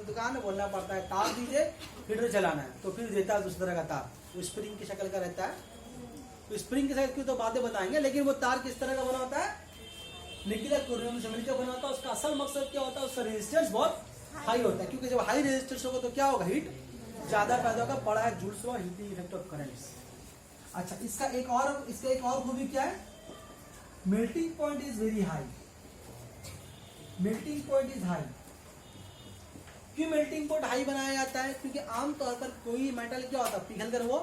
दुकान में बोलना पड़ता है तार दीजिए हीटर चलाना है, तो फिर देता है दूसरी तरह का तार, वो स्प्रिंग की शक्ल का रहता है। तो स्प्रिंग की शक्ल की तो बातें बताएंगे, लेकिन वो तार किस तरह का बना होता है, निकल क्रोमियम से मिलकर बना होता है। उसका असल मकसद क्या होता है, उसका रेजिस्टेंस बहुत हाई होता है, क्योंकि जब हाई रेजिस्टेंस होगा तो क्या होगा, हीट ज्यादा पैदा होगा, बड़ा है जूल्स हुआ हीटिंग इफेक्ट ऑफ करंट्स। अच्छा, इसका एक और खूबी क्या है, melting point is very high. Melting point is high. क्यों मेल्टिंग पॉइंट हाई बनाया जाता है, क्योंकि आमतौर पर कोई मेटल क्या होता है, पिघल कर वो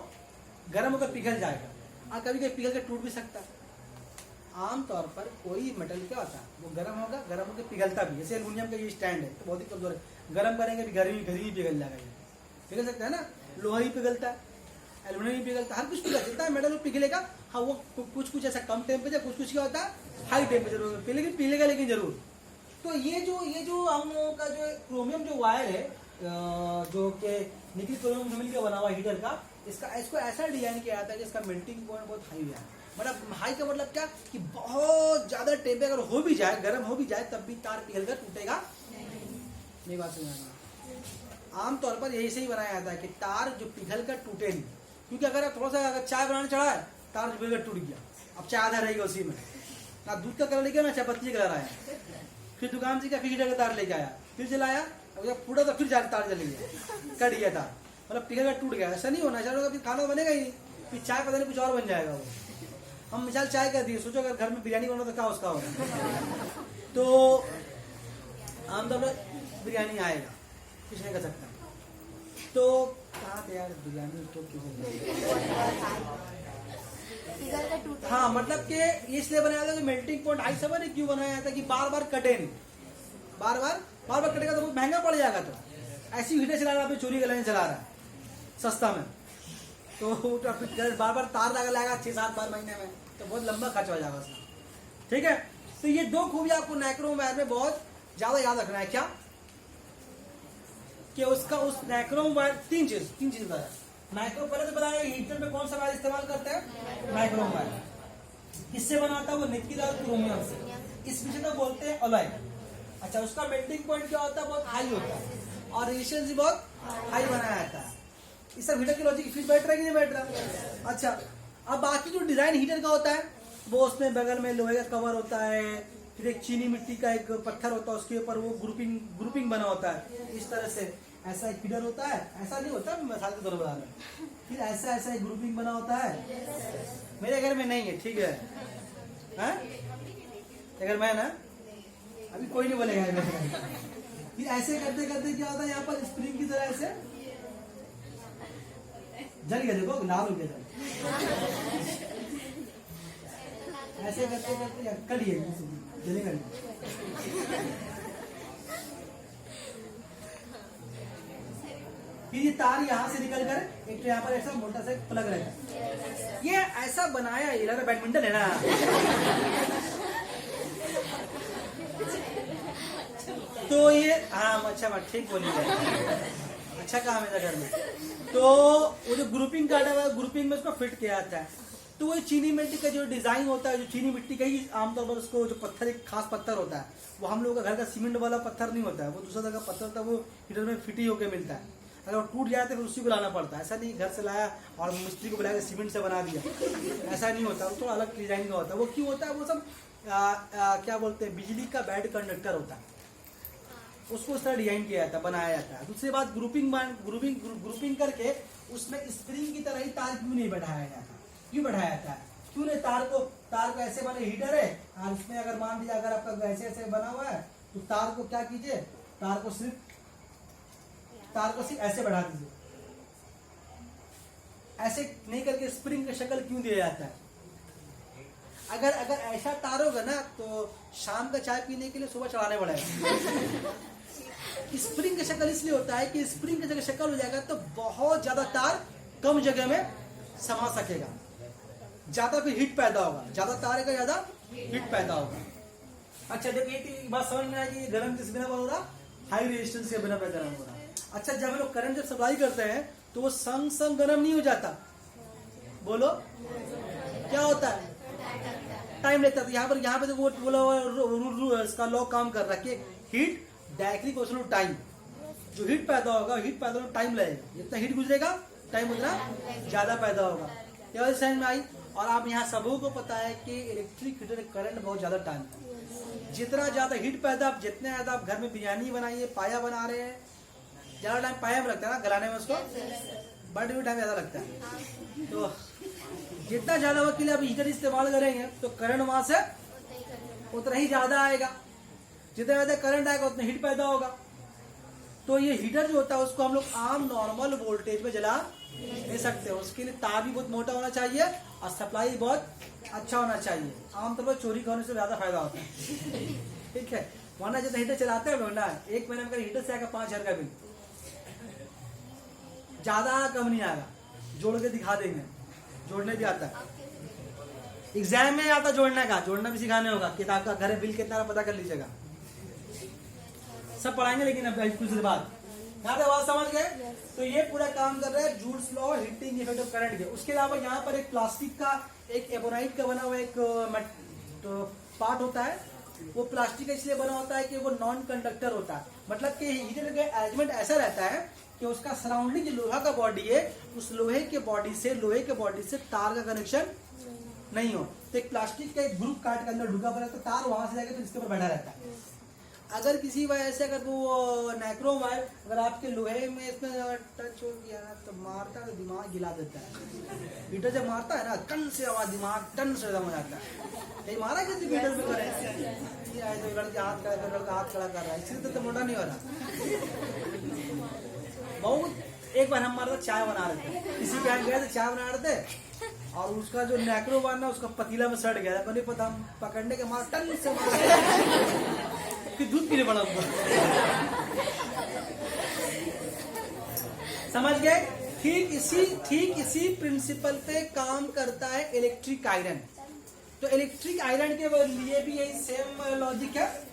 गर्म होकर पिघल जाएगा, और कभी कभी पिघल कर टूट भी सकता है। आमतौर पर कोई मेटल क्या होता है, वो गर्म होगा, गर्म होकर पिघलता भी। जैसे एल्युमिनियम का ये स्टैंड है तो बहुत ही कमजोर है, गर्म करेंगे भी घर ही पिघल जाएगा, ये पिघल सकता है ना, लोहा ही पिघलता है, एल्युमिनियम भी पिघलता है, हर कुछ पिघल सकता है, मेटल पिघलेगा। हाँ, वो कुछ ऐसा कम टेम्परेचर, कुछ क्या होता है हाई टेम्परेचर पिघलेगा, लेकिन जरूर। तो ये जो हम लोगों का जो क्रोमियम जो वायर है, जो कि निकल क्रोमियम से मिलकर बना हुआ हीटर का, इसको ऐसा डिजाइन किया जाता है कि इसका मेल्टिंग पॉइंट बहुत हाई है। मतलब हाई का मतलब क्या, कि बहुत ज्यादा टेम्परेचर हो भी जाए, गर्म हो भी जाए, तब भी तार पिघल कर टूटेगा नहीं। बात समझना, आमतौर पर यही से ही बनाया जाता है कि तार जो पिघल कर टूटे नहीं, क्योंकि अगर थोड़ा सा अगर चाय बनाने चढ़ा है, तार पिघल कर टूट गया, अब चाय आधा रहेगा उसी में, ना दूध का कलर लेके ना चाय पत्ती का कलर आया, फिर दुकान से क्या हीटर का तार लेके आया, फिर जलाया, पूरा तो फिर तार जल गया, कट गया तार, मतलब पिघल कर टूट गया। ऐसा नहीं होना चाहिए, फिर खाना बनेगा ही नहीं, फिर चाय पता नहीं कुछ और बन जाएगा वो। हम मिसाल चाय कर दिए, सोचो अगर घर में बिरयानी बनो तो क्या उसका होगा। तो आमतौर पर बिरयानी आएगा, कुछ नहीं कर सकता। तो कहा यार बिरयानी तो हाँ, मतलब कि इसलिए बनाया था कि मेल्टिंग पॉइंट हाई सब है, क्यों बनाया था कि बार बार कटे नहीं, बार बार कटेगा तो बहुत महंगा पड़ जाएगा। तो ऐसी हीटर चला रहा है, चोरी का लाइन चला रहा है सस्ता में, तो बार बार तार लगा लाएगा 6-7 बार महीने में, तो बहुत लंबा खर्च हो जाएगा उसका। ठीक है, तो ये दो खूबी आपको नाइक्रोम वायर में बहुत ज्यादा याद रखना है। क्या कि उसका उस नाइक्रोम वायर तीन चीज बताया। नाइक्रोम पहले तो बताया हीटर में कौन सा वायर इस्तेमाल करते हैं, नाइक्रोम वायर। किससे बनाता है वो, निकिल और क्रोमियम से। इस विषय को बोलते हैं अलॉय। अच्छा, उसका मेल्टिंग पॉइंट क्या होता है, बहुत हाई होता है, और रेजिस्टेंस भी बहुत हाई बनाया जाता है। इस सब हीटर की लॉजिक फिर बैठ रहा है कि नहीं बैठ रहा। अच्छा, अब बाकी जो डिजाइन हीटर का होता है, वो उसमें बगल में लोहे का कवर होता है, फिर एक चीनी मिट्टी का एक पत्थर होता है, उसके ऊपर वो ग्रुपिंग बना होता है। इस तरह से ऐसा एक हीटर होता है, ऐसा नहीं होता मिसाल के तौर पर बता रहा हूं, फिर ऐसा एक ग्रुपिंग बना होता है। मेरे घर में नहीं है, ठीक है, अगर मैं ना अभी कोई नहीं बोलेगा। फिर ऐसे करते करते क्या होता है, यहाँ पर स्प्रिंग की तरह ऐसे जल गया, देखो लाल हो गया, ऐसे करते करते कट गया, जलेगा नहीं। फिर ये तार यहाँ से निकल कर एक तो यहाँ पर ऐसा मोटा सा प्लग रहता है, ये ऐसा बनाया, ये लग रहा बैडमिंटन है ना। तो ये हाँ, अच्छा बात ठीक बोली, अच्छा काम है घर में। तो वो जो ग्रुपिंग काटा हुआ है, ग्रुपिंग में उसको फिट किया जाता है। तो वो चीनी मिट्टी का जो डिजाइन होता है, जो चीनी मिट्टी का ही आमतौर पर उसको जो पत्थर, एक खास पत्थर होता है, वो हम लोगों का घर का सीमेंट वाला पत्थर नहीं होता है, वो दूसरा तरह का पत्थर होता है, वो हीटर में फिट ही होकर मिलता है। अगर वो टूट जाए तो फिर उसी को लाना पड़ता है, ऐसा नहीं घर से लाया और मिस्त्री को बुलाया सीमेंट से बना दिया, ऐसा नहीं होता। वो थोड़ा अलग डिजाइन का होता है। वो क्यों होता है, वो सब क्या बोलते हैं, बिजली का बैड कंडक्टर होता है, उसको उस तरह डिजाइन किया जाता है, बनाया जाता है। दूसरी बात, ग्रुपिंग करके उसमें स्प्रिंग की तरह ही तार क्यों नहीं बैठाया जाता, क्यों बैठाया जाता है, क्यों नहीं तार को ऐसे बने हीटर है, और उसमें अगर मान लीजिए अगर आपका ऐसे बना हुआ है, तो तार को क्या कीजिए, तार को सिर्फ ऐसे बढ़ा दीजिए। ऐसे नहीं करके स्प्रिंग की शक्ल क्यों दिया जाता है। अगर ऐसा तार होगा ना, तो शाम का चाय पीने के लिए सुबह चढ़ाने पड़ेगा। स्प्रिंग की शक्ल इसलिए होता है कि स्प्रिंग की जगह शक्ल हो जाएगा तो बहुत ज्यादा तार कम जगह में समा सकेगा, ज्यादा फिर हीट पैदा होगा, ज्यादा तार का ज्यादा हीट पैदा होगा। अच्छा, देखिए ये बात समझ में आएगी, गर्म किस बिना हो रहा, हाई रेजिस्टेंस के बिना गर्म हो रहा। अच्छा, जब हम लोग करंट जब सप्लाई करते हैं तो वो संग गर्म नहीं हो जाता, बोलो क्या होता है, टाइम लेता है। यहाँ पर वो बोला इसका लॉ काम कर रहा है कि heat directly equal to time, जो हीट पैदा होगा, हीट पैदा होने में टाइम लगेगा, जितना हीट गुजरेगा टाइम उतना ज्यादा पैदा होगा। क्या बात समझ में आई? और आप यहाँ सबों को पता है कि इलेक्ट्रिक हीटर करंट बहुत ज्यादा टाइम है। जितना ज्यादा हीट पैदा, जितने ज्यादा आप घर में बिरयानी बनाइए, पाया बना रहे हैं, ज्यादा टाइम पाया में लगता है ना गलाने में, उसको बट भी टाइम ज्यादा लगता है। तो जितना ज्यादा वकील आप हीटर इस्तेमाल करेंगे तो करंट वहां से उतना ही ज्यादा आएगा, जितना ज्यादा करंट आएगा उतना हीट पैदा होगा। तो ये हीटर जो होता है उसको हम लोग आम नॉर्मल वोल्टेज में जला नहीं सकते, उसके लिए तार भी बहुत मोटा होना चाहिए और सप्लाई बहुत अच्छा होना चाहिए। आमतौर पर चोरी करने से ज्यादा फायदा होता है, ठीक है। वरना जितना हीटर चलाते हैं ना, एक महीने में हीटर से आएगा 5,000 का बिल, ज्यादा कम नहीं आएगा। जोड़ के दिखा देंगे, जोड़ने भी आता है, एग्जाम में आता जोड़ने का, जोड़ना भी सिखाने होगा। किताब का घर बिल कितना पता कर लीजिएगा, सब पढ़ाएंगे। लेकिन अब कुछ देर बाद यहाँ पे बात समझ गए। तो ये पूरा काम कर रहा है Joule's law, heating effect of current के। उसके अलावा यहाँ पर एक प्लास्टिक का, एक एबोनाइट का बना हुआ एक पार्ट होता है। वो प्लास्टिक इसलिए बना होता है कि वो नॉन कंडक्टर होता है, मतलब कि हीटर का अरेंजमेंट ऐसा रहता है कि उसका सराउंडिंग जो लोहा का बॉडी है, उस लोहे के बॉडी से तार का कनेक्शन नहीं हो। तो एक प्लास्टिक का एक ग्रुप काट के अंदर ढुका पड़ा तो तार वहां से जाकर फिर इसके ऊपर बैठा रहता है। अगर किसी वजह से अगर वो नाइक्रोम वायर अगर आपके लोहे में इसमें टच हो गया तो मारता है तो दिमाग हिला देता है। हीटर जब मारता है ना, टन से आवाज, दिमाग टन से हो जाता है। ये मारा किसी हीटर पे करे, तो लड़के हाथ खड़ा कर रहा है, इसलिए तो मोटा नहीं हो रहा। बहुत एक बार हम मारता चाय बना रहे थे, किसी के यहाँ गए थे, चाय बना रहे थे और उसका जो नाइक्रो वायर ना उसका पतीला में सड़ गया, नहीं पता, हम पकड़ने के मार टन से मार फिर दूध पीने पड़ा ऊपर। समझ गए? ठीक इसी प्रिंसिपल पे काम करता है इलेक्ट्रिक आयरन। तो इलेक्ट्रिक आयरन के लिए भी यही सेम लॉजिक है।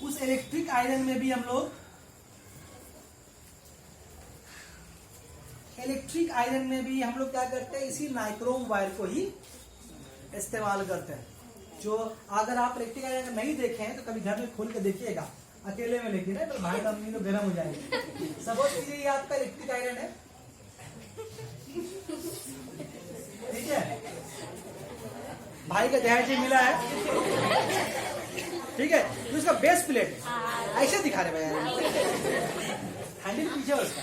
उस इलेक्ट्रिक आयरन में भी हम लोग क्या करते हैं, इसी नाइक्रोम वायर को ही इस्तेमाल करते हैं। जो अगर आप इलेक्ट्रिक आयरन नहीं देखे हैं तो कभी घर में खोल के देखिएगा, अकेले में, लेकिन है तो भाई अम्मी तो गर्म हो जाएंगे। सपोज कीजिए ये आपका इलेक्ट्रिक आयरन है, ठीक है, भाई का दहेज मिला है, ठीक है। तो इसका बेस प्लेट ऐसे दिखा रहे भाई, हैंडल पीछे उसका।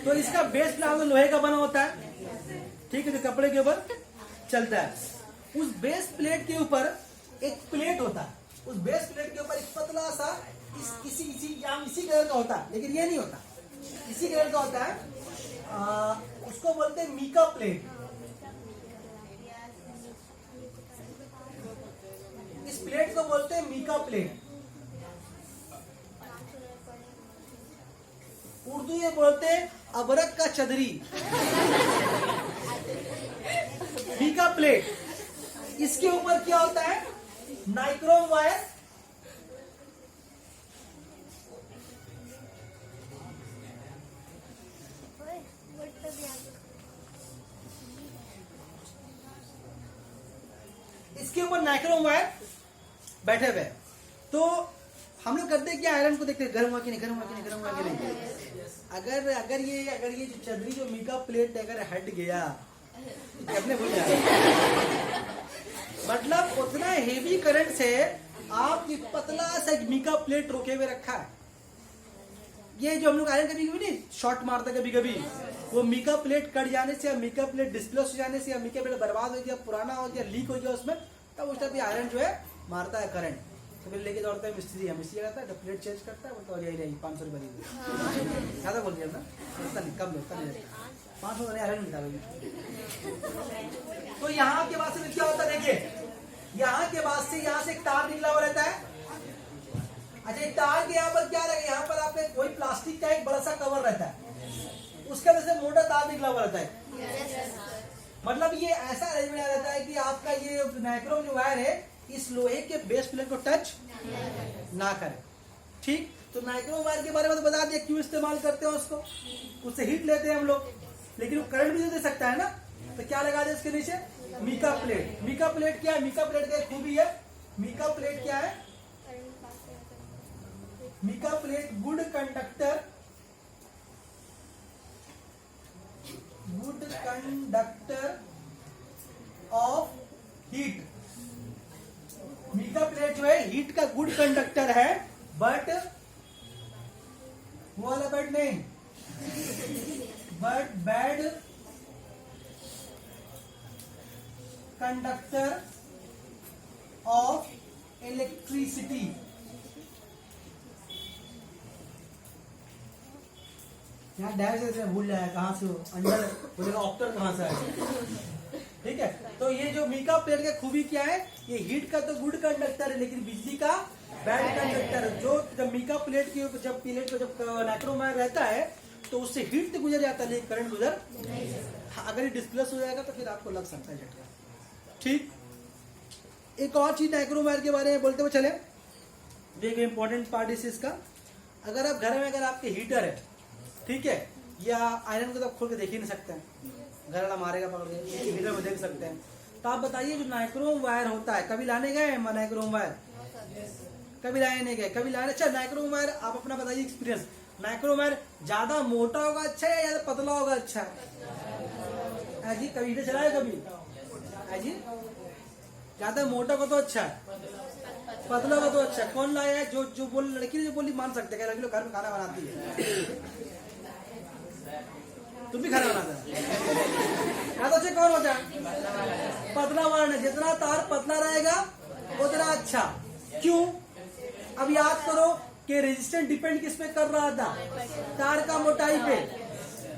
तो इसका बेस प्लेट लोहे का बना होता है, ठीक है, जो कपड़े के ऊपर चलता है। उस बेस प्लेट के ऊपर एक प्लेट होता है, उस बेस प्लेट के ऊपर एक पतला सा इसी कलर का होता है, लेकिन ये नहीं होता, इसी कलर का होता है। उसको बोलते हैं मीका प्लेट। इस प्लेट को बोलते हैं मीका प्लेट। उर्दू में बोलते हैं अबरक का चदरी, मीका प्लेट। इसके ऊपर क्या होता है, नाइक्रोम वायर, इसके ऊपर नाइक्रोम वायर बैठे हुए। तो हम लोग करते क्या, आयरन को देखते गर्म हुआ कि नहीं, गर्म हुआ कि नहीं, गर्म हुआ कि नहीं। अगर ये जो चदरी जो मीका प्लेट अगर हट गया अपने भूल जाए, मतलब उतना हेवी करंट से आपकी पतला सा मीका प्लेट रोके हुए रखा है। ये जो हम लोग आयरन कभी नहीं शॉर्ट मारता कभी कभी, वो मीका प्लेट कट जाने से या मीका प्लेट डिस्प्लेस हो जाने से या मीका प्लेट बर्बाद हो गया, पुराना हो गया, लीक हो गया उसमें, तब उस टाइप आयरन जो है मारता है करंट। तो फिर लेके दौड़ता है मिस्त्री आता है, तो प्लेट चेंज करता है, बोलता है यही रहेगी 500 रुपये ज्यादा बोल दिया ना, उतना नहीं, कम लेता नहीं, 500 आयरन मिलता है। तो यहाँ के बाद से क्या होता है, देखिए यहाँ के बाद से यहाँ से एक तार निकला हुआ रहता है। अच्छा, तार के यहाँ पर क्या रहेगा, यहाँ पर आपके कोई प्लास्टिक का एक बड़ा सा कवर रहता है, उसके वजह से मोटा तार निकला हुआ रहता है। मतलब ये ऐसा अरेंजमेंट रहता है कि आपका ये नाइक्रोम जो वायर है इस लोहे के बेस प्लेट को टच ना करे, ठीक। तो नाइक्रोम वायर के बारे में तो बता दिया क्यों इस्तेमाल करते हैं उसको, उससे हीट लेते हैं हम लोग, लेकिन वो करंट भी दे सकता है ना। तो क्या लगा दे इसके नीचे, मीका प्लेट। मीका प्लेट क्या है, मीका प्लेट की खूबी है, मीका प्लेट क्या है, mica plate good conductor of heat. Mica plate जो है हीट का गुड कंडक्टर है, बट वो वाला बट नहीं, but bad conductor of electricity. यहाँ डैश से भूल जाए कहां से हो, अंदर बोलेगा ऑप्टर कहां से आए। ठीक है, तो ये जो मिका प्लेट की खूबी क्या है, ये हीट का तो गुड कंडक्टर है लेकिन बिजली का बैड कंडक्टर है। जो जब मिका प्लेट की जब प्लेट को जब नाइक्रोम रहता है तो उससे हीट तो गुजर जाता है लेकिन करंट गुजर नहीं। अगर ये डिस्प्लेस हो जाएगा तो फिर आपको लग सकता है झटका। ठीक, एक और चीज नाइक्रोम वायर के बारे में बोलते हुए चले, एक इम्पोर्टेंट पार्ट इस इसका। अगर आप घर में अगर आपके हीटर है, ठीक है, या आयरन को तो आप खोल के देख ही नहीं सकते हैं, घर वाला मारेगा पकड़ के, हीटर में देख सकते हैं। तो आप बताइए जो नाइक्रोम वायर होता है, कभी लाने गए नाइक्रोम वायर? कभी लाए नहीं गए, कभी लाने। अच्छा, नाइक्रोम वायर आप अपना बताइए एक्सपीरियंस, नाइक्रोम वायर ज्यादा मोटा होगा अच्छा है या ज्यादा पतला होगा अच्छा है? जी कभी हीटर चलाए कभी? जी ज्यादा मोटा को तो अच्छा है, पतला को तो अच्छा। कौन लाया है? जो बोल लड़की ने जो बोली मान सकते हैं, लड़की लोग घर में खाना बनाती है, तुम भी खाना बनाता है, ज्यादा अच्छा कौन होता है? पतला वाला। जितना तार पतला रहेगा उतना अच्छा। क्यों? अब याद करो कि रेजिस्टेंस डिपेंड किस पे कर रहा था? तार का मोटाई पे।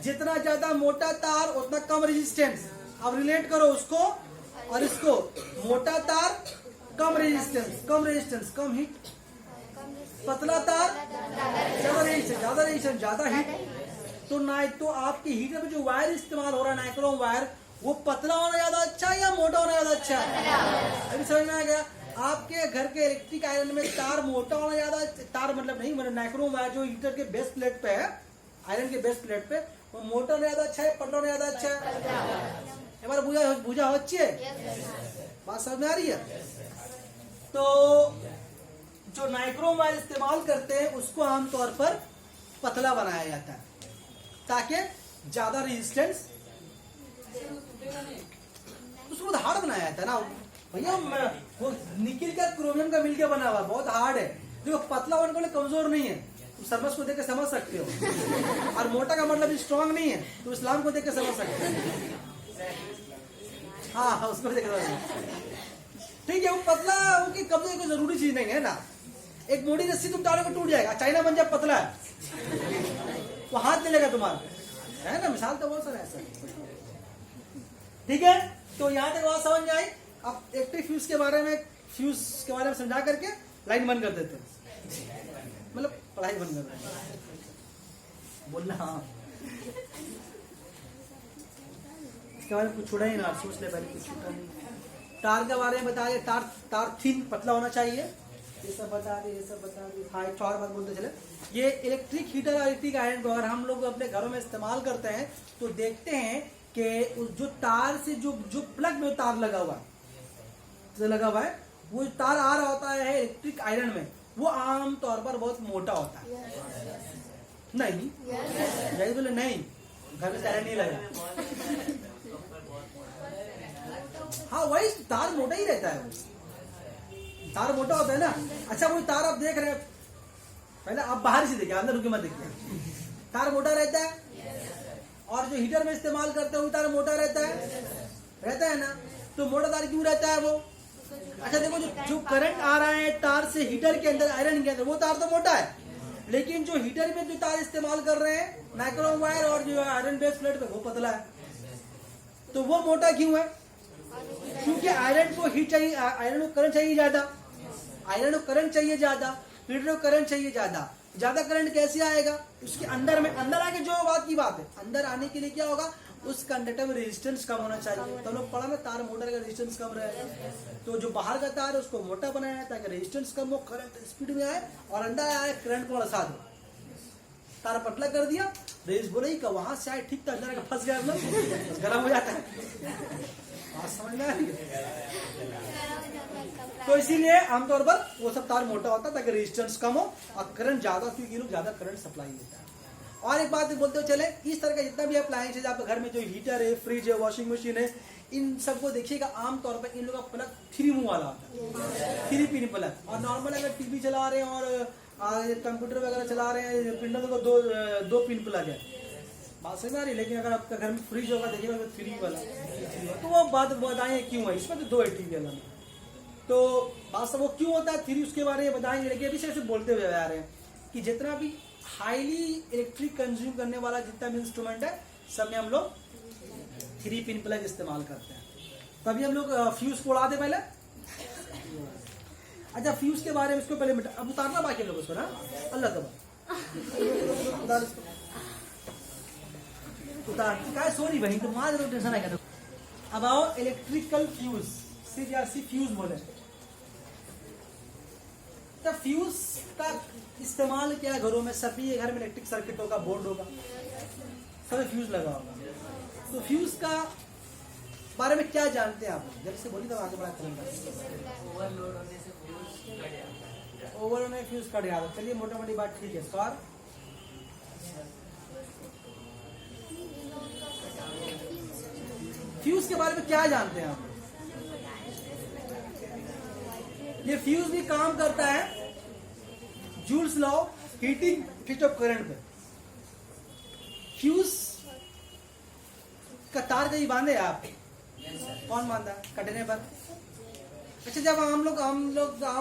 जितना ज्यादा मोटा तार उतना कम रेजिस्टेंस। अब रिलेट करो उसको और इसको, मोटा तार कम रेजिस्टेंस कम हीट, पतला तार ज्यादा रेजिस्टेंस ज्यादा हीट। तो ना तो आपके हीटर में जो वायर इस्तेमाल हो रहा है नाइक्रोम वायर, वो पतला होना ज्यादा अच्छा है या मोटा होना ज्यादा अच्छा है? अभी समझ में आ गया? आपके घर के इलेक्ट्रिक आयरन में तार मोटा होना ज्यादा, तार मतलब नहीं, मतलब नाइक्रोम वायर जो हीटर के बेस प्लेट पे है, आयरन के बेस प्लेट पे, वो मोटा होना ज्यादा अच्छा है पतला होना ज्यादा अच्छा है? हमारा बुझा हो अच्छी है, बात समझ में आ रही है? तो जो नाइक्रोम वायर इस्तेमाल करते हैं उसको आमतौर पर पतला बनाया जाता है ताकि ज्यादा रेजिस्टेंस, उसको बहुत हार्ड बनाया जाता है ना भैया। वो निकल का क्रोमियम का मिलकर बना हुआ, बहुत हार्ड है। देखो पतला होने वाले कमजोर नहीं है, तुम समझ को देख के समझ सकते हो, और मोटा का मतलब स्ट्रांग नहीं है, तो इस्लाम को देख के समझ सकते हो। हाँ उसको देख ठीक है, वो पतला उनकी कब्जे को जरूरी चीज नहीं है ना। एक मोटी रस्सी तुम डालोगे टूट जाएगा, चाइना बन जाए पतला है, वो हाथ मिलेगा तुम्हारा, है ना? मिसाल तो बहुत सारा ऐसा। ठीक है, तो यहाँ तक बात समझ में आई। अब एक्टिव फ्यूज के बारे में समझा करके लाइन बंद कर देते हैं, मतलब पढ़ाई बंद कर देते हैं, बोलना हाँ। इसके बारे में कुछ छोड़ा ही ना, सोच ले पहले, कुछ छूटा नहीं। तार के बारे में बताया, तार थिन पतला होना चाहिए, ये सब बता दे। हाँ एक और बात बोलते चले, ये इलेक्ट्रिक हीटर और इलेक्ट्रिक आयरन को अगर हम लोग अपने घरों में इस्तेमाल करते हैं तो देखते हैं कि जो तार से जो प्लग में तार लगा हुआ है, वो तार आ रहा होता है इलेक्ट्रिक आयरन में, वो आम तौर पर बहुत मोटा होता है। नहीं यही बोले नहीं, घर में आयरन नहीं लगा। हाँ वही तार मोटा ही रहता है, तार मोटा होता है ना। अच्छा वही तार आप देख रहे हैं, पहले आप बाहर से देखिए, अंदर रुके मत देखिए। तार मोटा रहता है, और जो हीटर में इस्तेमाल करते हैं वो तार मोटा रहता है ना। तो मोटा तार क्यों रहता है वो? अच्छा देखो, जो करंट आ रहा है तार से हीटर के अंदर, आयरन के अंदर, वो तार तो मोटा है, लेकिन जो हीटर में जो तार इस्तेमाल कर रहे हैं नाइक्रोम वायर और जो आयरन बेस प्लेट पे, वो पतला है। तो वो मोटा क्यों है? क्योंकि आयरन को हीट चाहिए, आयरन को करंट चाहिए ज्यादा, हीटर को करंट चाहिए ज्यादा करंट कैसे आएगा? उसके अंदर आके जो बात की बात है, अंदर आने के लिए क्या होगा? उस कंडक्टर में रेजिस्टेंस कम होना चाहिए। तो लोग पढ़ा ना, तार मोटा का रेजिस्टेंस कम रहे, तो जो बाहर का तार है उसको मोटा बनाया है ताकि रेजिस्टेंस कम हो, करंट स्पीड में आए, और अंदर आए करंट को बढ़ा दो। तार पतला कर दिया रेस बोले ही का वहां से आए ठीक था, अंदर का फंस गया मतलब गर्म हो जाता है। बात समझ में आ रही है? तो इसीलिए आमतौर पर वो सब तार मोटा होता है ताकि रेजिस्टेंस कम हो और करंट ज्यादा, क्योंकि ये लोग ज्यादा करंट सप्लाई देता है। और एक बात बोलते हो चले, इस तरह का जितना भी अप्लायंस है आपके घर में, जो हीटर है, फ्रिज है, वॉशिंग मशीन है, इन सबको देखिएगा आमतौर पर इन लोगों का प्लग 3 मुंह वाला होता है, 3 पिन प्लग। और नॉर्मल अगर टीवी चला रहे हैं और कंप्यूटर वगैरह चला रहे हैं प्रिंटर को दो पिन प्लग है, बात समझ में आ रही है। लेकिन अगर आपका घर में फ्रिज होगा देखिएगा तो 3 वाला, तो वो बात बताएंगे क्यों है, इसमें तो 2 है टीवी वाला में। तो बात सब वो क्यों होता है 3 उसके बारे में बताएंगे। लेकिन अभी से बोलते हुए आ रहे हैं कि जितना भी हाईली इलेक्ट्रिक कंज्यूम करने वाला जितना भी इंस्ट्रूमेंट है सब में हम लोग 3 पिन प्लग इस्तेमाल करते हैं। तभी हम लोग फ्यूज को उड़ा दे पहले। अच्छा, फ्यूज के बारे में इसको पहले अब उतारना बाकी हम लोग उसको ना, अल्लाह तबार उतार सॉरी भाई, तो मार दो, टेंशन आएगा। अब आओ इलेक्ट्रिकल फ्यूज, सी फ्यूज बोले। तो फ्यूज का इस्तेमाल क्या है घरों में, सभी घर में इलेक्ट्रिक सर्किट होगा, बोर्ड होगा, सब फ्यूज लगा होगा। तो फ्यूज का बारे में क्या जानते हैं आप? जब से बोली तब आगे बढ़ा चलेंगे। ओवरलोड होने से फ्यूज कट जाता है। ओवर में फ्यूज कट जाता है। चलिए मोटा मोटी बात ठीक है। सर फ्यूज के बारे में क्या जानते हैं आप? ये फ्यूज भी काम करता है Joule's law heating effect of current पे। फ्यूज का तार कहीं बांधे आप? कौन बांधा कटने पर? अच्छा, जब हम लोग आम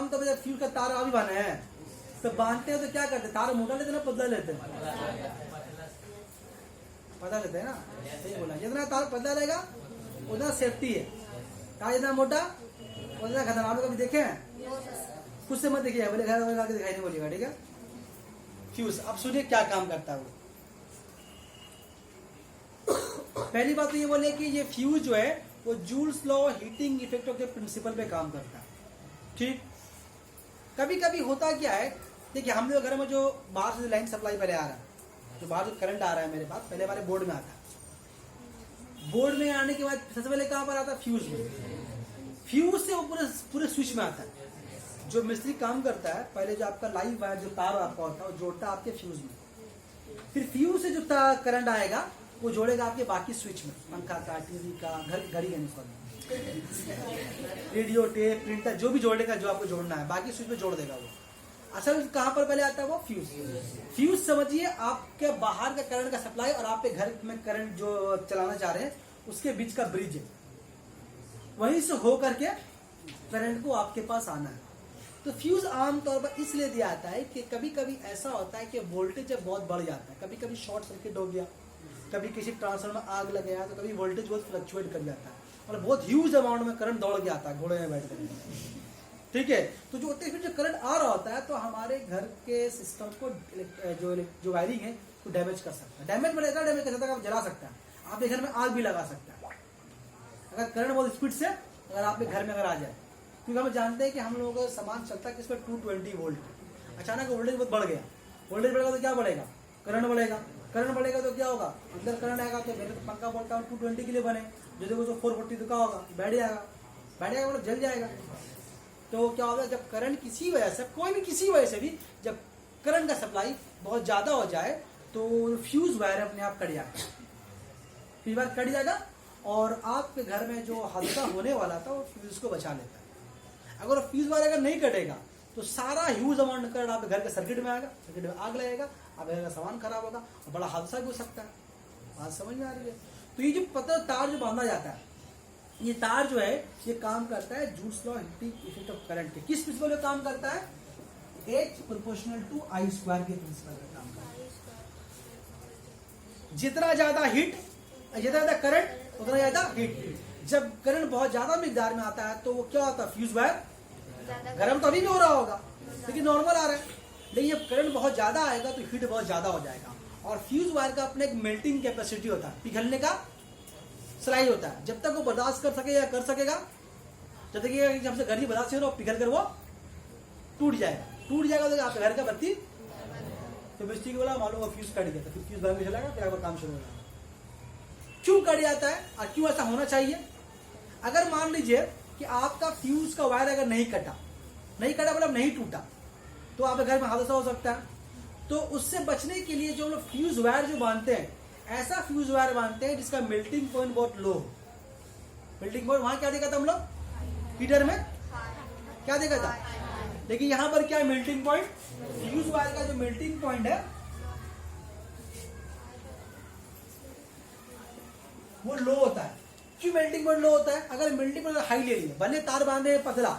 तौर पर फ्यूज का तार अभी बांधे हैं तो बांधते हैं तो क्या करते हैं? तार मोटा लेते हैं ना पतला लेते हैं? पता लेते हैं ना, सही बोला। जितना तार पतला रहेगा उतना सेफ्टी है, तार जितना मोटा उतना खतरनाक। आप लोग कभी देखे हैं? खुद से मत देखिए, बोले घर वाले दिखाई नहीं बोलिएगा, ठीक है। फ्यूज, अब सुनिए क्या काम करता है वो। पहली बात तो ये बोले कि ये फ्यूज जो है वो जूल्स लॉ हीटिंग इफेक्ट के प्रिंसिपल पे काम करता है, ठीक। कभी कभी होता क्या है, देखिए हम लोग घर में जो बाहर से लाइन सप्लाई पहले आ रहा है, जो बाहर जो करंट आ रहा है मेरे पास, पहले हमारे बोर्ड में आता है। बोर्ड में आने के बाद सबसे पहले कहाँ पर आता है? फ्यूज में। फ्यूज से वो पूरे स्विच में आता है। जो मिस्त्री काम करता है, पहले जो आपका लाइव वायर जो तार आपका होता है वो जोड़ता है आपके फ्यूज में, फिर फ्यूज से जो करंट आएगा वो जोड़ेगा आपके बाकी स्विच में, पंखा का, टीवी का, घड़ी का, रेडियो, टेप, प्रिंटर, जो भी जोड़ेगा, जो आपको जोड़ना है बाकी स्विच में जोड़ देगा वो। असल कहाँ पर पहले आता है वो? फ्यूज। फ्यूज समझिए आपके बाहर का करंट का सप्लाई और आपके घर में करंट जो चलाना चाह रहे हैं उसके बीच का ब्रिज है, वहीं से हो करके करंट को आपके पास आना है। तो फ्यूज आमतौर पर इसलिए दिया जाता है कि कभी कभी ऐसा होता है कि वोल्टेज जब बहुत बढ़ जाता है, कभी कभी शॉर्ट सर्किट हो गया, कभी किसी ट्रांसफार्मर में आग लग गया, तो कभी वोल्टेज बहुत फ्लक्चुएट कर जाता है और बहुत ह्यूज अमाउंट में करंट दौड़ के आता है घोड़े में बैठ कर, ठीक है। तो जो जो करंट आ रहा होता है तो हमारे घर के सिस्टम को जो वायरिंग है वो डैमेज कर सकता है। डैमेज में ऐसा डैमेज कर सकता है, आप जला सकता है, आपके घर में आग भी लगा सकता है अगर करंट बहुत स्पीड से अगर आपके घर में अगर आ जाए। क्योंकि हम जानते हैं कि हम लोगों का सामान चलता है किस पर 220 वोल्ट, अचानक वोल्टेज बहुत बढ़ गया, वोल्टेज बढ़ेगा तो क्या बढ़ेगा? करंट बढ़ेगा, करंट बढ़ेगा तो क्या होगा? अंदर करंट आएगा तो मेरे तो पंखा बोलता हूँ 220 के लिए बने, जो देखो जो 440 तो क्या होगा? बैठ जाएगा मतलब जल जाएगा। तो क्या होगा, जब करंट किसी वजह से, कोई भी किसी वजह से भी जब करंट का सप्लाई बहुत ज्यादा हो जाए तो फ्यूज वायर अपने आप कट जाएगा, फ्यूज वायर कट जाएगा और आपके घर में जो हादसा होने वाला था वो फ्यूज को बचा लेता है। अगर फ्यूज वायर अगर नहीं कटेगा तो सारा ह्यूज अमाउंट करंट आपके घर के सर्किट में आएगा, सर्किट में आग लगेगा, आपके घर का सामान खराब होगा और बड़ा हादसा भी हो सकता है। बात समझ में आ रही है? तो ये जो पता तार जो बांधा जाता है, ये तार जो है ये काम करता है Joule's law heating effect of current के किस प्रिंसिपल पे काम करता है? H proportional to I square के प्रिंसिपल पे काम करता है। जितना ज्यादा हीट, जितना ज्यादा करंट उतना ज्यादा हीट। जब करंट बहुत ज्यादा मिकदार में आता है तो वो क्या होता है? फ्यूज वायर गर्म तो अभी भी हो रहा होगा लेकिन नॉर्मल आ रहा है, लेकिन जब करंट बहुत ज्यादा आएगा तो हीट बहुत ज्यादा हो जाएगा। और फ्यूज वायर का अपने एक मेल्टिंग कैपेसिटी होता है, पिघलने का स्लाइड होता है। जब तक वो बर्दाश्त कर सके या कर सकेगा, जब तक ये जब से गर्मी बर्दाश्त हो पिघल कर वो टूट जाएगा तो आपके घर का बत्ती तो मिस्त्री को बोला मालूम वो फ्यूज कट गया, तो फिर फ्यूज बंद चलाएगा, फिर आपका काम शुरू हो जाएगा। क्यों कट जाता है और क्यों ऐसा होना चाहिए? अगर मान लीजिए कि आपका फ्यूज का वायर अगर नहीं कटा मतलब नहीं टूटा, तो आपके घर में हादसा हो सकता है। तो उससे बचने के लिए जो हम लोग फ्यूज वायर जो बांधते हैं, ऐसा फ्यूज वायर बांधते हैं जिसका मेल्टिंग पॉइंट बहुत लो हो। मेल्टिंग पॉइंट वहां क्या देखा था हम लोग, हीटर में क्या देखा था, लेकिन यहां पर क्या है मेल्टिंग पॉइंट, फ्यूज वायर का जो मेल्टिंग पॉइंट है वो लो होता है। क्यों मेल्टिंग पॉइंट लो होता है? अगर मेल्टिंग पॉइंट हाई ले लिए, भले तार बांधे पतला,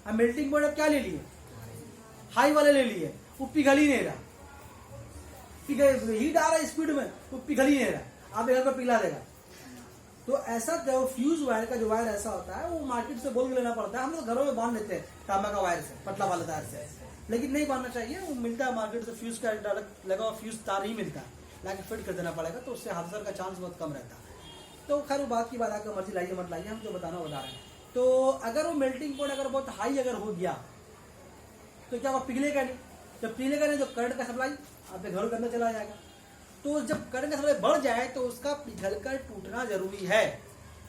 अब मेल्टिंग पॉइंट अब क्या ले लिए, हाई वाले ले लिए, वो पिघल ही नहीं रहा, हीट आ रहा है स्पीड में, वो पिघल ही नहीं रहा, आप एक को पिघला देगा। तो ऐसा जो फ्यूज वायर का जो वायर ऐसा होता है वो मार्केट से बोल के लेना पड़ता है। हम लोग घरों में बांध लेते हैं तांबा का वायर से, पतला वाला तार से, लेकिन नहीं बांधना चाहिए। वो मिलता है मार्केट से, फ्यूज का लगा हुआ फ्यूज तार ही मिलता है, लाके फिट कर देना पड़ेगा, तो उससे हादसा का चांस बहुत कम रहता है। तो खैर वो बात की बात, आपका मर्जी लाइए मत लाइए, हम जो बताना बता रहे हैं। तो अगर वो मेल्टिंग पॉइंट अगर बहुत हाई अगर हो गया तो क्या वो पिघलेगा नहीं, जब पिघलेगा नहीं तो करंट का सप्लाई आपके घरों के अंदर चला जाएगा। तो जब करंट का सप्लाई बढ़ जाए तो उसका पिघल कर टूटना जरूरी है।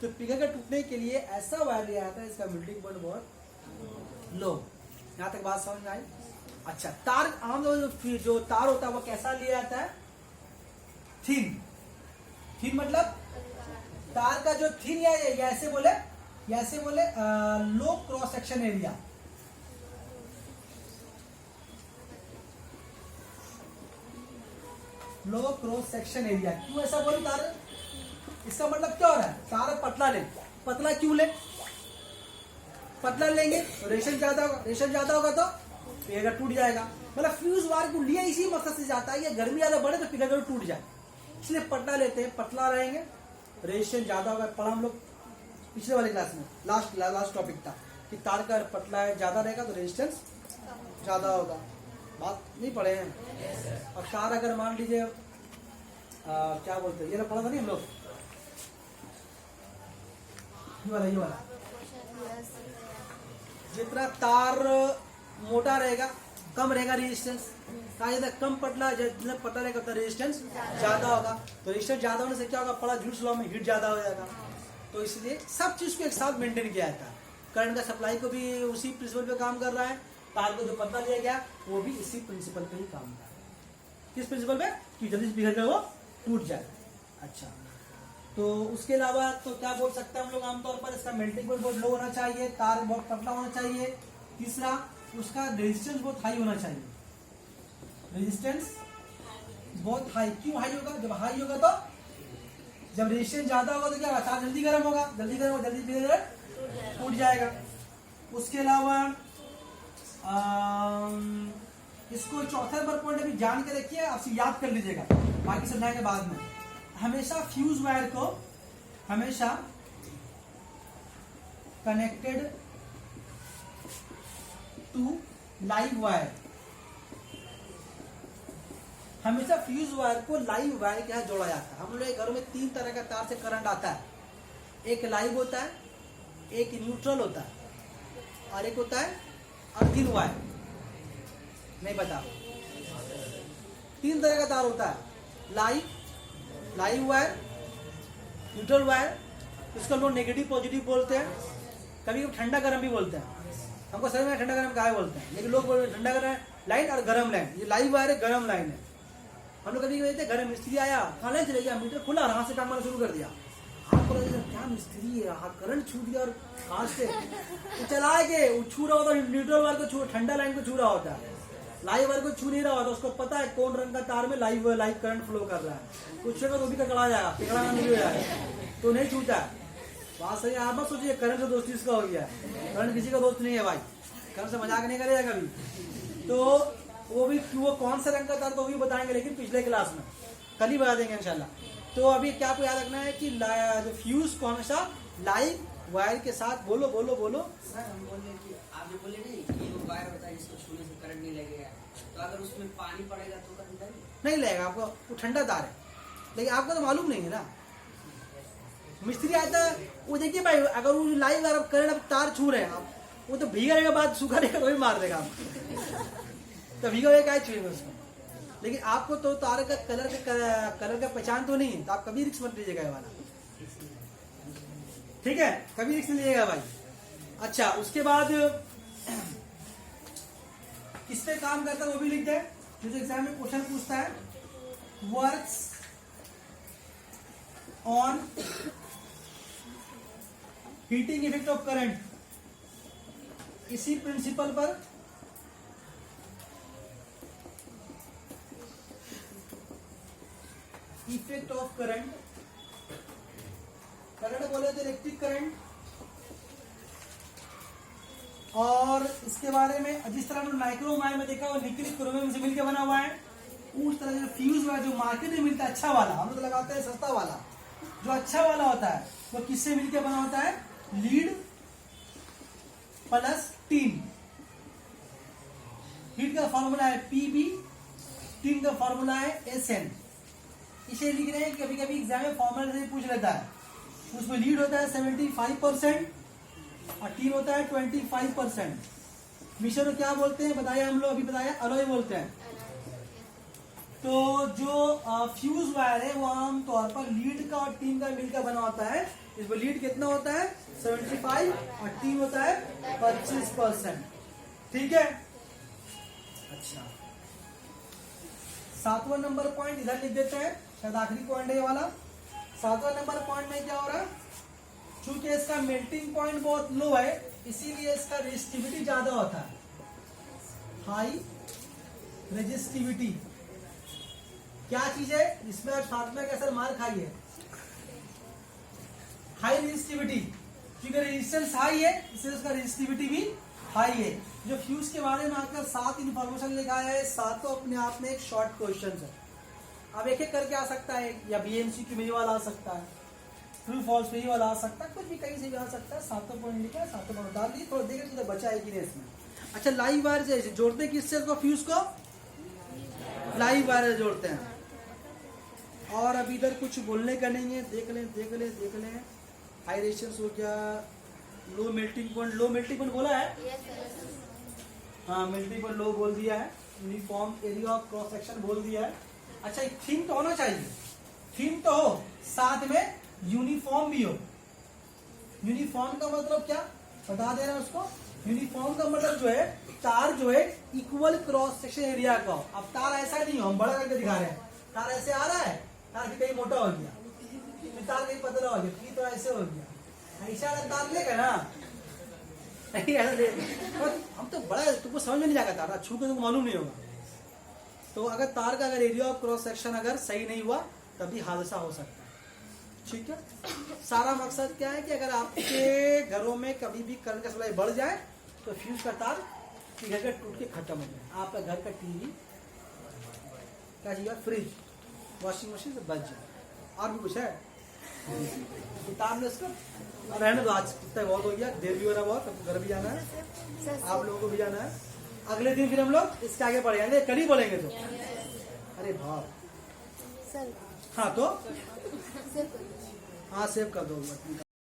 तो पिघल कर टूटने के लिए ऐसा वायर लिया जाता है इसका मेल्टिंग पॉइंट बहुत लो। यहाँ तक बात समझ में आई? अच्छा, तार आमतौर जो तार होता है वो कैसा लिया जाता है, थिन मतलब तार का जो थिन या ऐसे बोले लो क्रॉस सेक्शन एरिया, लो क्रॉस सेक्शन एरिया। क्यों ऐसा बोले तार, इसका मतलब क्या हो रहा है, तार पतला ले, पतला क्यों ले, पतला लेंगे तो रेशम ज्यादा होगा तो पिघल टूट जाएगा। मतलब फ्यूज वायर को लिया इसी मकसद से जाता है, ये गर्मी ज्यादा बढ़े तो पिघल टूट जाए, इसलिए पतला लेते हैं, पतला रहेंगे, रेशम ज्यादा होगा। पढ़ा हम लोग पिछले वाले क्लास में, लास्ट टॉपिक था कि तार का पतला है ज्यादा रहेगा तो रेजिस्टेंस ज्यादा होगा। बात नहीं पढ़े हैं? और तार अगर मान लीजिए क्या बोलते हैं, ये पढ़ा था नहीं हम लोग, ये वाला जितना तार मोटा रहेगा कम रहेगा रेजिस्टेंस, कम पतला जितना पतला रहेगा उतना रेजिस्टेंस ज्यादा होगा। तो रेजिस्टेंस ज्यादा होने से क्या होगा, पड़ा जूस लॉ में हीट ज्यादा हो जाएगा। तो इसलिए सब चीज को एक साथ मेंटेन किया जाता है। करंट का सप्लाई को भी उसी प्रिंसिपल पे काम कर रहा है, तार को जो पतला लिया गया वो भी इसी प्रिंसिपल पे ही काम कर रहा है। किस प्रिंसिपल पे, कि जल्दी से पिघल कर वो टूट जाए। अच्छा, तो उसके अलावा तो क्या बोल सकते हैं हम लोग आमतौर पर, इसका मेल्टिंग पॉइंट बहुत लो होना चाहिए, तार बहुत पतला होना चाहिए। तीसरा, उसका रेजिस्टेंस बहुत हाई होना चाहिए, रेजिस्टेंस बहुत हाई। क्यों हाई होगा, जब हाई होगा तो जब रेजिस्टेंस ज्यादा होगा तो क्या होगा, तार जल्दी गर्म होगा, जल्दी पिघल टूट जाएगा। उसके अलावा इसको चौथा नंबर पॉइंट अभी जान के रखिए, आपसे याद कर लीजिएगा, बाकी समझाएंगे बाद में। हमेशा फ्यूज वायर को हमेशा कनेक्टेड टू लाइव वायर, हमेशा फ्यूज वायर को लाइव वायर के साथ जोड़ा जाता है। हम लोग घरों में 3 तरह का तार से करंट आता है, एक लाइव होता है, एक न्यूट्रल होता है, और एक होता है अर्थिंग वायर। नहीं पता, 3 तरह का तार होता है, लाइव वायर, न्यूट्रल वायर, इसको लोग नेगेटिव पॉजिटिव बोलते हैं, कभी कभी ठंडा गर्म भी बोलते हैं। हमको समझ में ठंडा गर्म काहे बोलते हैं, लेकिन लोग बोलते हैं ठंडा गर्म लाइन और गर्म लाइन। ये लाइव वायर है, गर्म लाइन है। हम लोग कभी कहते हैं घर में मिस्त्री आया, कहाँ लाइन चले गया, मीटर खुला और हाथ से काम करना शुरू कर दिया। आपको लगा क्या मिस्त्री है, हाथ करंट छू दिया और हाथ से तो चला के वो छू रहा होता, न्यूट्रल वायर को छू, ठंडा लाइन को छू रहा होता है, लाइव वायर को छू नहीं रहा होता। उसको पता है कौन रंग का तार में लाइव करंट फ्लो कर रहा है, कुछ तो भी ककड़ा जाएगा, पिघला नहीं हो जाएगा, तो नहीं छूता है। बात सही, आप मत सोचिए करंट से दोस्ती इसका हो गया, करंट किसी का दोस्त नहीं है भाई, करंट से मजाक नहीं करेगा कभी। तो वो भी वो कौन सा रंग का तार तो वो भी बताएंगे, लेकिन पिछले क्लास में कल ही बता देंगे इंशाल्लाह। तो अभी क्या आपको याद रखना है कि जो फ्यूज कौन सा लाइव वायर के साथ, बोलो सर हम बोले कि आप जो बोले नहीं कि वो वायर होता है जिसको छूने से करंट नहीं लगेगा, तो अगर उसमें पानी पड़ेगा तो करंट नहीं लगेगा आपको, वो ठंडा तार है, लेकिन आपको तो मालूम नहीं है ना। मिस्त्री आता है वो, देखिए भाई अगर वो लाइव वायर करंट तार छू रहे हैं आप, वो तो भीगा रहेगा, बाद सूखा रहेगा तो भी मार देगा आप, तो भीगा हुआ क्या छुएगा उसको, लेकिन आपको तो तार का कलर का पहचान तो नहीं है, तो आप कभी रिस्क मत लीजिएगा ये वाला, ठीक है, कभी रिस्क नहीं लीजिएगा भाई। अच्छा, उसके बाद किस पे काम करता है वो भी लिख दे, जो एग्जाम में क्वेश्चन पूछता है, works on heating effect of current, इसी प्रिंसिपल पर इफेक्ट ऑफ करंट, करंट बोले तो इलेक्ट्रिक करंट, और इसके बारे में जिस तरह हमने माइक्रोमायर में देखा वो निकल क्रोमियम से मिलकर बना हुआ है, उस तरह जो फ्यूज हुआ है जो मार्केट में मिलता है अच्छा वाला, हम लोग लगाते हैं सस्ता वाला, जो अच्छा वाला होता है वो किससे मिलकर बना होता है, लीड प्लस टीन। हीट का फॉर्मूला है पीबी, टीन का फॉर्मूला है एसएन। इसे लिख रहे हैं, कभी कभी एग्जाम में फॉर्मूला से पूछ लेता है, उसमें लीड होता है 75% और टीन होता है 25%। मिश्रण को क्या बोलते हैं बताया हम लोग, अभी बताया अलॉय बोलते हैं। तो जो फ्यूज वायर है वो आमतौर पर लीड का और टीन का मिलकर बना होता है। इसमें लीड कितना होता है 75 और टीन होता है 25%, ठीक है। अच्छा, 7वां नंबर पॉइंट इधर लिख देते हैं, शायद आखिरी पॉइंट है ये वाला। 7वां नंबर पॉइंट में क्या हो रहा है, चूंकि इसका मेल्टिंग पॉइंट बहुत लो है इसीलिए इसका रेजिस्टिविटी ज्यादा होता है, हाई रेजिस्टिविटी। क्या चीज है इसमें आप साथ में कैसे मार खाइए, हाई रेजिस्टिविटी, क्योंकि रेजिस्टेंस हाई है इसलिए उसका रेजिस्टिविटी भी हाई है। जो फ्यूज के बारे में आपका 7 इंफॉर्मेशन लिखा है, 7 तो अपने आप में एक शॉर्ट क्वेश्चन है। अब एक एक करके आ सकता है, या बीएमसीक्यू में वाला आ सकता है, ट्रू फॉल्स में वाला आ सकता है, कुछ भी कहीं से भी आ सकता है। 7 पॉइंट लिखा है, 7 पॉइंट डाल दिए, थोड़ा देखें तो बचा है कि नहीं इसमें। अच्छा, लाइव वायर से जोड़ते हैं किससे उसको, फ्यूज को लाइव वायर जोड़ते हैं। और अभी इधर कुछ बोलने का नहीं है, देख लें। हाई रेजिस्टेंस हो गया, low melting point, low melting point बोला है, हाँ मेल्टिंग पॉइंट लो बोल दिया है, uniform area of cross section बोल दिया है। अच्छा, एक थीम तो होना चाहिए, थीम तो हो, साथ में यूनिफॉर्म भी हो। यूनिफॉर्म का मतलब क्या बता दे रहा है उसको, यूनिफॉर्म का मतलब जो है तार जो है इक्वल क्रॉस सेक्शन एरिया का हो। अब तार ऐसा नहीं हो, हम बड़ा करके दिखा रहे हैं, तार ऐसे आ रहा है, तार भी कहीं मोटा हो गया, तार कहीं पतला हो गया, फिर तो ऐसे हो गया, ऐसा तार लेकर ना नहीं ऐसा ले। हम तो बड़ा, तुमको समझ में नहीं जाएगा, तार छू के तुमको मालूम नहीं होगा। तो अगर तार का अगर एरिया ऑफ क्रॉस सेक्शन अगर सही नहीं हुआ तभी हादसा हो सकता है, ठीक है। सारा मकसद क्या है कि अगर आपके घरों में कभी भी करंट का सप्लाई बढ़ जाए तो फ्यूज का तार घर का टूट के खत्म हो जाए, आपका घर का टीवी क्या चाहिए, फ्रिज, वॉशिंग मशीन से बच जाए। और भी कुछ है किताब में इसका, और रहने दो, आज कितना बहुत हो गया, देर भी हो रहा बहुत, सबको घर भी जाना है, आप लोगों को भी जाना है। अगले दिन फिर हम लोग इसके आगे बढ़ेंगे, कल ही बोलेंगे तो, अरे भाव हाँ तो हाँ सेव कर दो।